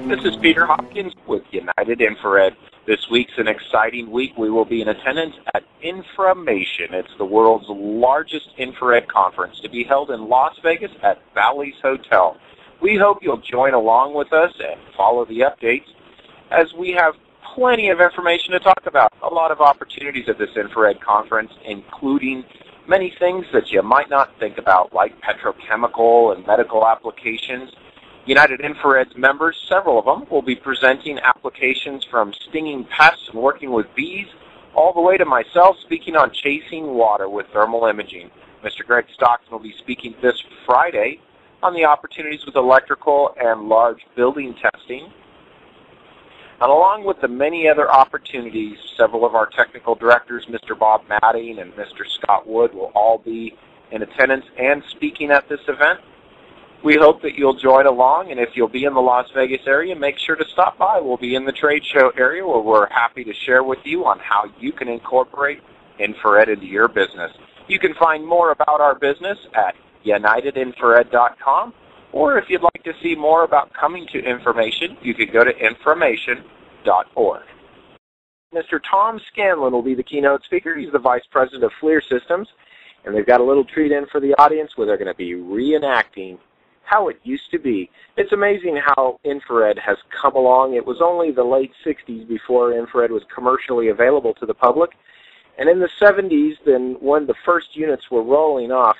This is Peter Hopkins with United Infrared. This week's an exciting week. We will be in attendance at Inframation. It's the world's largest infrared conference to be held in Las Vegas at Bally's Hotel. We hope you'll join along with us and follow the updates as we have plenty of information to talk about. A lot of opportunities at this infrared conference, including many things that you might not think about, like petrochemical and medical applications. United Infrared's members, several of them, will be presenting applications from stinging pests and working with bees, all the way to myself speaking on chasing water with thermal imaging. Mr. Greg Stockton will be speaking this Friday on the opportunities with electrical and large building testing. And along with the many other opportunities, several of our technical directors, Mr. Bob Madding and Mr. Scott Wood, will all be in attendance and speaking at this event. We hope that you'll join along, and if you'll be in the Las Vegas area, make sure to stop by. We'll be in the trade show area where we're happy to share with you on how you can incorporate infrared into your business. You can find more about our business at unitedinfrared.com, or if you'd like to see more about coming to Inframation, you can go to inframation.org. Mr. Tom Scanlon will be the keynote speaker. He's the Vice President of FLIR Systems, and they've got a little treat in for the audience where they're going to be reenacting how it used to be. It's amazing how infrared has come along. It was only the late 60s before infrared was commercially available to the public. And in the 70s, then when the first units were rolling off,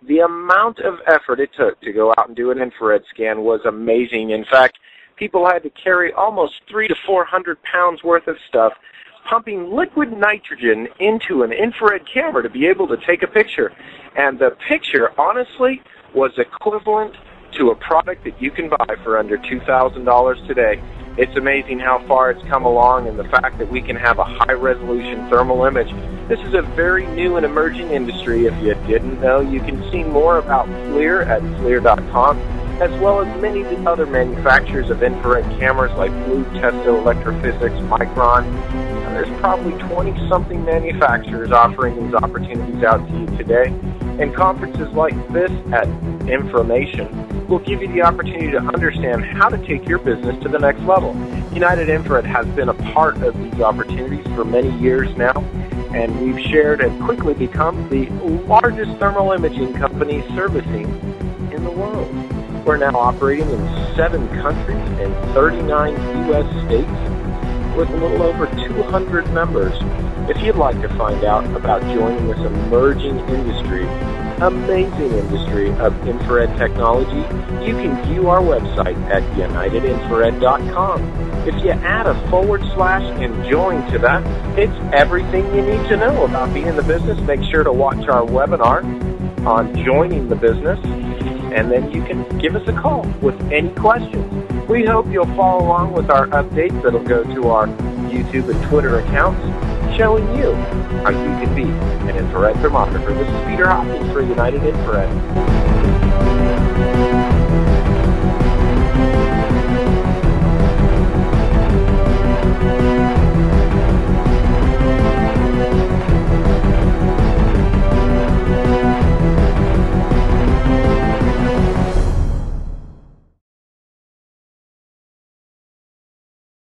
the amount of effort it took to go out and do an infrared scan was amazing. In fact, people had to carry almost 300 to 400 pounds worth of stuff, pumping liquid nitrogen into an infrared camera to be able to take a picture. And the picture, honestly, was equivalent to a product that you can buy for under $2,000 today. It's amazing how far it's come along, and the fact that we can have a high-resolution thermal image. This is a very new and emerging industry. If you didn't know, you can see more about FLIR at FLIR.com, as well as many of the other manufacturers of infrared cameras like Blue, Testo, Electrophysics, Micron. And there's probably 20-something manufacturers offering these opportunities out to you today. And conferences like this at Inframation will give you the opportunity to understand how to take your business to the next level. United Infrared has been a part of these opportunities for many years now, and we've shared and quickly become the largest thermal imaging company servicing in the world. We're now operating in 7 countries and 39 U.S. states with a little over 200 members. If you'd like to find out about joining this emerging industry, amazing industry of infrared technology, you can view our website at unitedinfrared.com. If you add a / and join to that, it's everything you need to know about being in the business. Make sure to watch our webinar on joining the business, and then you can give us a call with any questions. We hope you'll follow along with our updates that'll go to our YouTube and Twitter accounts, showing you how you can be an infrared thermographer. This is Peter Hopkins for United Infrared.